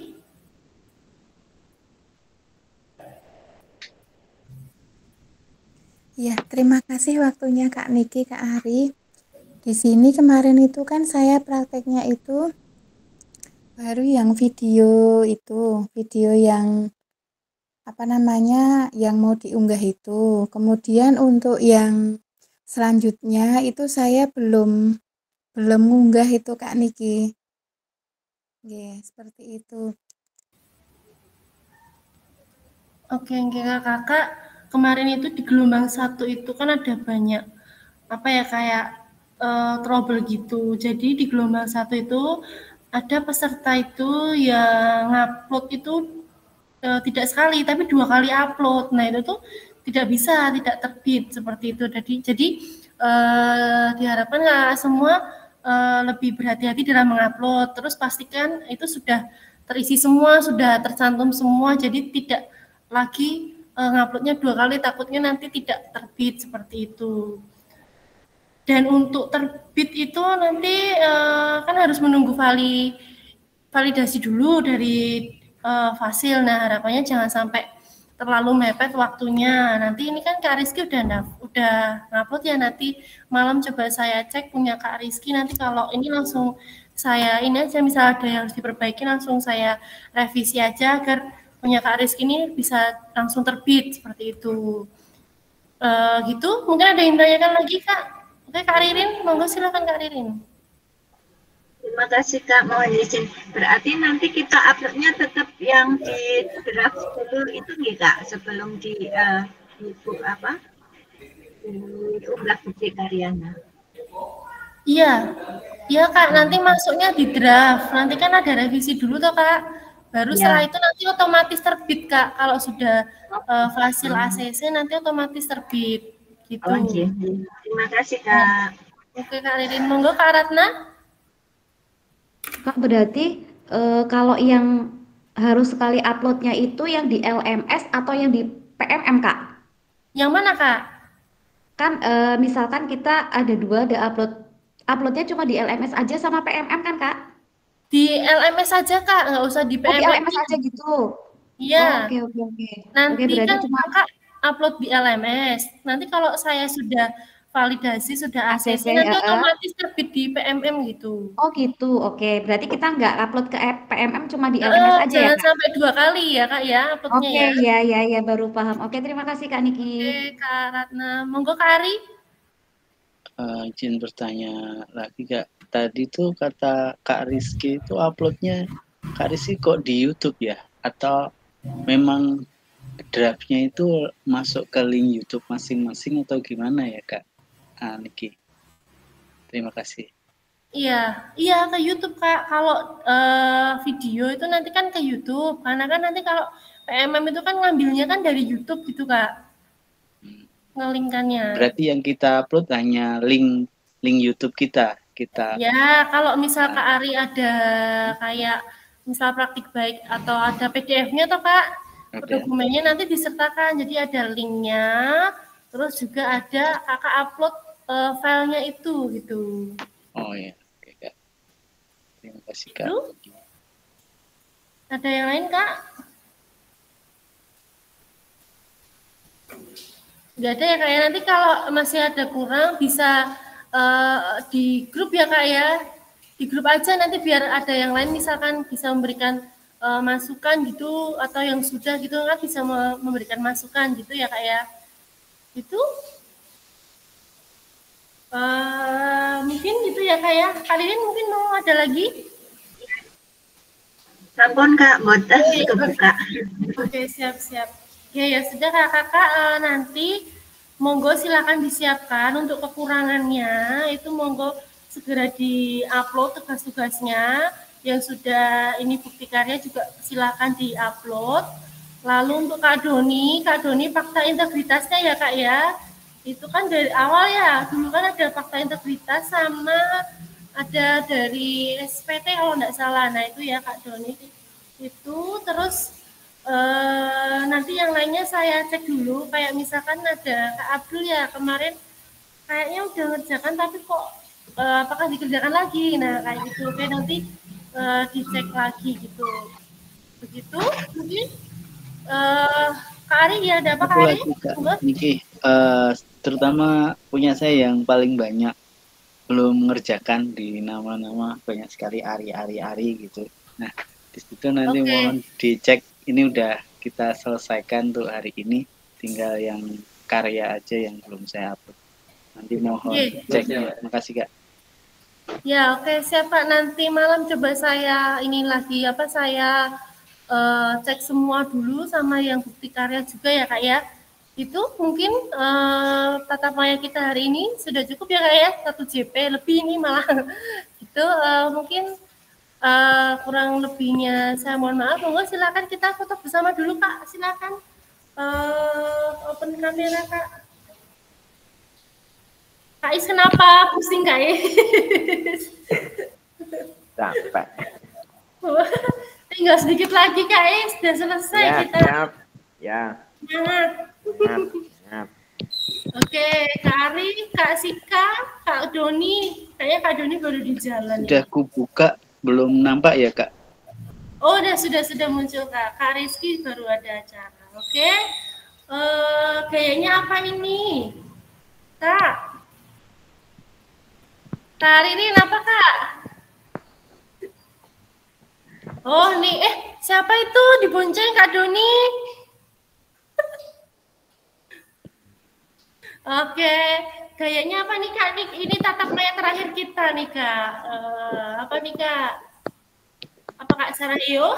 Ya, terima kasih waktunya Kak Niki, Kak Ari. Di sini kemarin itu kan saya prakteknya itu baru yang video itu, video yang apa namanya, yang mau diunggah itu. Kemudian untuk yang selanjutnya itu saya belum ngunggah itu Kak Niki. Oke, seperti itu.
Oke, enggak kakak. Kemarin itu di gelombang 1 itu kan ada banyak apa ya kayak trouble gitu. Jadi di gelombang 1 itu ada peserta itu yang ngupload itu tidak sekali tapi 2 kali upload. Nah, itu tuh tidak bisa, tidak terbit seperti itu. Jadi diharapkan semua lebih berhati-hati dalam mengupload. Terus pastikan itu sudah terisi semua, sudah tercantum semua. Jadi tidak lagi nguploadnya 2 kali, takutnya nanti tidak terbit seperti itu. Dan untuk terbit itu nanti kan harus menunggu validasi dulu dari Fasil. Nah, harapannya jangan sampai terlalu mepet waktunya. Nanti ini kan Kak Rizky udah ngupload ya, nanti malam coba saya cek punya Kak Rizky. Nanti kalau ini langsung saya ini aja, misal ada yang harus diperbaiki langsung saya revisi aja agar punya Kak Rizky ini bisa langsung terbit seperti itu. Gitu, mungkin ada yang tanyakan lagi Kak. Oke Kak Ririn, monggo silakan Kak Ririn.
Terima kasih Kak, mohon izin. Berarti nanti kita uploadnya tetap yang di draft dulu itu nih Kak, sebelum di diunggah bukti karyanya.
Iya, iya Kak, nanti masuknya di draft. Nanti kan ada revisi dulu toh Kak. Baru setelah itu nanti otomatis terbit Kak. Kalau sudah Fasil ACC nanti otomatis terbit. Gitu.
Oh, iya. Terima kasih Kak.
Oke Kak Ririn, monggo Kak Ratna.
Kak, berarti kalau yang harus sekali uploadnya itu yang di LMS atau yang di PMM Kak?
Yang mana Kak?
Kan misalkan kita ada dua, ada uploadnya cuma di LMS aja sama PMM kan Kak?
Di LMS aja Kak, nggak usah di PMM.
Oh, di LMS aja gitu?
Iya.
Oke.
Nanti
berarti
kan
cuma
Kakak upload di LMS. Nanti kalau saya sudah validasi, sudah ACC, nanti otomatis terbit di PMM gitu.
Oh gitu, oke. Berarti kita nggak upload ke PMM, cuma di LMS aja ya
Jangan
Kak?
sampai 2 kali ya Kak ya uploadnya
Oke,
ya.
ya, baru paham. Oke, terima kasih Kak Niki.
Oke Kak Ratna, monggo Kak Ari.
Izin bertanya lagi Kak. Tadi tuh kata Kak Rizky itu uploadnya Kak Rizky kok di YouTube ya? Atau memang draftnya itu masuk ke link YouTube masing-masing atau gimana ya Kak Niki? Terima kasih.
Iya ke YouTube Kak. Kalau video itu nanti kan ke YouTube, karena kan nanti kalau PMM itu kan ngambilnya kan dari YouTube gitu Kak. Ngelingkannya.
Berarti yang kita upload hanya link YouTube kita.
Ya, kalau misal Kak Ari ada kayak misal praktik baik atau ada PDF-nya toh Kak, dokumennya nanti disertakan. Jadi ada linknya, terus juga ada Kakak upload filenya itu gitu.
Oh ya, oke Kak. Terima kasih Kak.
Ada yang lain Kak? Nggak ada ya Kak ya. Nanti kalau masih ada kurang bisa di grup ya Kak ya. Di grup aja nanti biar ada yang lain misalkan bisa memberikan masukan gitu, atau yang sudah gitu kan bisa memberikan masukan gitu ya Kak ya. Itu mungkin gitu ya Kak ya. Kali ini mungkin mau ada lagi?
Sampun Kak, boten kebuka.
Oke, siap. Ya sudah Kakak, nanti monggo silakan disiapkan untuk kekurangannya, itu monggo segera di-upload tugas-tugasnya. Yang sudah ini bukti karya juga silakan di-upload. Lalu untuk Kak Doni fakta integritasnya ya Kak ya. Itu kan dari awal ya, dulu kan ada fakta integritas sama ada dari SPT kalau enggak salah. Nah, itu ya Kak Doni. Itu terus nanti yang lainnya saya cek dulu, kayak misalkan ada Kak Abdul ya kemarin kayaknya udah ngerjakan tapi kok apakah dikerjakan lagi, nah kayak gitu. Oke, nanti dicek lagi gitu. Begitu mungkin Kak Ari ya, ada apa Kak Ari?
Niki, terutama punya saya yang paling banyak belum mengerjakan di nama-nama, banyak sekali ari gitu. Nah, di situ nanti mohon dicek, ini udah kita selesaikan untuk hari ini, tinggal yang karya aja yang belum saya upload. Nanti mohon cek ya. Makasih Kak.
Ya, oke, siap Kak. Nanti malam coba saya ini lagi saya cek semua dulu sama yang bukti karya juga ya Kak ya. Itu mungkin tatap maya kita hari ini sudah cukup ya Kak ya, 1 JP lebih ini malah. Itu mungkin kurang lebihnya saya mohon maaf. Monggo silakan kita foto bersama dulu Kak, silakan. Open kamera Kak. Kak Is kenapa pusing Kak Is?
Capek.
Tinggal sedikit lagi Kak Is, sudah selesai
Ya,
kita.
siap. Ya.
Semangat. Oke, Kak Ari, Kak Sika, Kak Doni. Kayaknya Kak Doni baru di jalan.
Sudah ku buka, belum nampak ya Kak?
Oh, sudah muncul Kak. Kak Rizky baru ada acara. Oke. Kayaknya apa ini? Kak. Kak Ari ini kenapa Kak? Oh, nih. Siapa itu dibonceng Kak Doni? Oke, kayaknya apa nih Kak? Ini tatap maya terakhir kita nih Kak. Apa nih Kak? Apa Kak Sarayo?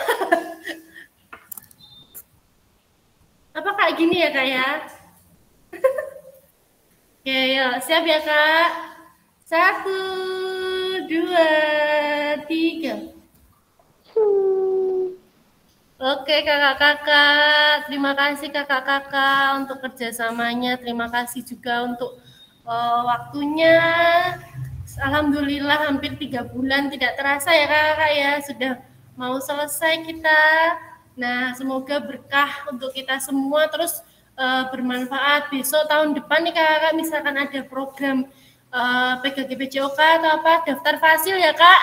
Apa Kak gini ya Kak ya? Oke, yuk. Siap ya Kak? 1, 2, 3. Oke kakak-kakak, terima kasih kakak-kakak untuk kerjasamanya, terima kasih juga untuk waktunya. Alhamdulillah hampir 3 bulan tidak terasa ya kakak ya, sudah mau selesai kita. Nah semoga berkah untuk kita semua, terus bermanfaat. Besok tahun depan nih kakak, misalkan ada program PGGPJOK atau apa, daftar fasil ya kak.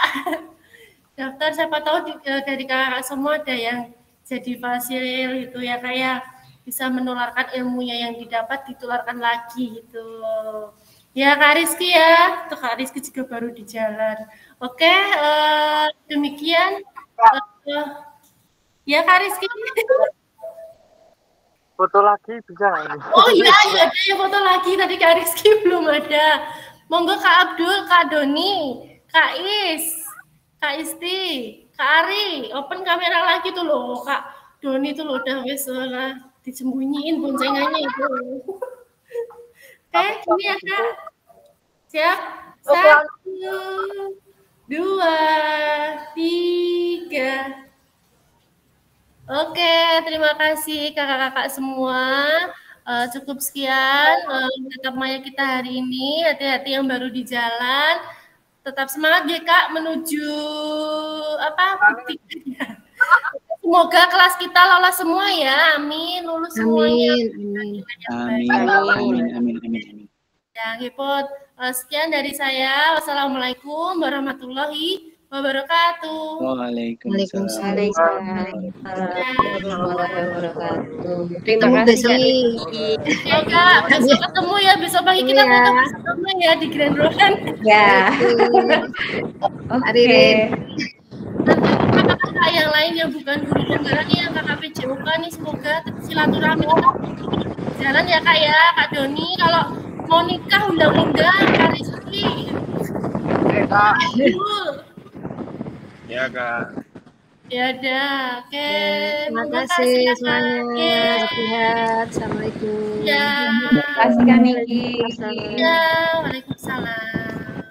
Daftar, siapa tahu dari kakak semua ada yang jadi fasil itu ya kayak bisa menularkan ilmunya yang didapat ditularkan lagi gitu. Ya Kak Rizky ya, tuh Kak Rizky juga baru di jalan. Oke, demikian. Ya Kak Rizky.
Foto lagi bisa nggak?
Oh iya, ada ya foto lagi, tadi Kak Rizky belum ada. Monggo Kak Abdul, Kak Doni, Kak Is, Kak Isti, Kak Ari, open kamera lagi tuh loh, Kak Doni tuh loh udah wes lah disembunyiin boncengannya itu. Oke, ini ya Kak. Siap? 1, 2, 3. Oke, terima kasih kakak-kakak semua. Cukup sekian tatap maya kita hari ini. Hati-hati yang baru di jalan. Tetap semangat ya Kak menuju bukti. Semoga kelas kita lolos semua ya. Amin, lulus semuanya.
Amin.
Ya, Gipot. Sekian dari saya. Wassalamualaikum warahmatullahi wabarakatuh.
Waalaikumsalam.
Terima kasih.
Ya Kak, besok ketemu ya. Besok pagi kita foto bersama ya di Grand Rohan.
Ya. Oke.
Kakak-kakak yang lain yang bukan guru penggerak yang kakak PJOK nih, semoga silaturahmi tetap jalan ya Kak ya. Kak Doni kalau mau nikah undang-undang Kak Rizky.
Ya Kak.
Ya udah, oke.
Terima kasih semuanya. Sehat. Assalamualaikum.
Ya.
Terima kasih Kak Niki.
Ya, waalaikumsalam.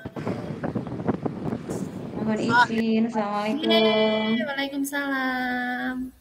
Mohon izin. Assalamualaikum.
Waalaikumsalam.